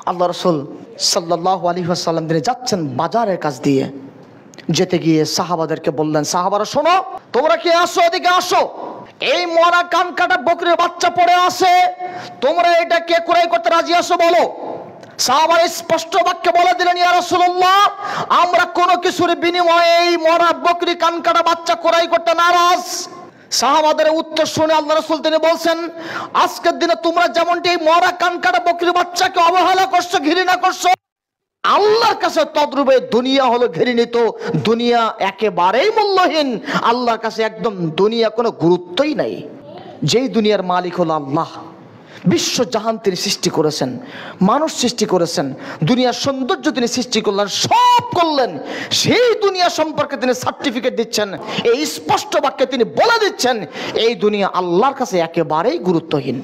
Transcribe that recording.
আল্লাহ রাসূল সাল্লাল্লাহু আলাইহি ওয়াসাল্লাম তিনি যাচ্ছেন বাজারের কাছ দিয়ে, যেতে গিয়ে সাহাবাদেরকে বললেন, সাহাবারা শোনো, তোমরা কি আসো, এদিকে আসো, এই মরা কান কাটা বকরির বাচ্চা পড়ে আছে, তোমরা এটা কে ক্রয় করতে রাজি আছো বলো। সাহাবারা স্পষ্ট বাক্যে বলে দিলেন, ইয়া রাসূলুল্লাহ, আমরা কোনো কিছুর বিনিময়ে এই মরা বকরি কান কাটা বাচ্চা ক্রয় করতে নারাজ। সাহাবাদের উত্তর শুনে আল্লাহ রাসূল তিনি বলছেন, আজকের দিনে তোমরা যেমনটি এই মরা কান কাটা বকরির বাচ্চাকে অবহেলা করছো, ঘৃণা করছো, আল্লাহর কাছে তদ্রূপে দুনিয়া হলো ঘৃণিত, দুনিয়া একেবারেই মূল্যহীন, আল্লাহর কাছে একদম দুনিয়া কোনো গুরুত্বই নাই। যেই দুনিয়ার মালিক হলো আল্লাহ, বিশ্ব জাহান তিনি সৃষ্টি করেছেন, মানুষ সৃষ্টি করেছেন, দুনিয়ার সৌন্দর্য তিনি সৃষ্টি করলেন, সব করলেন, সেই দুনিয়া সম্পর্কে তিনি সার্টিফিকেট দিচ্ছেন, এই স্পষ্ট বাক্যে তিনি বলে দিচ্ছেন এই দুনিয়া আল্লাহর কাছে একেবারেই গুরুত্বহীন।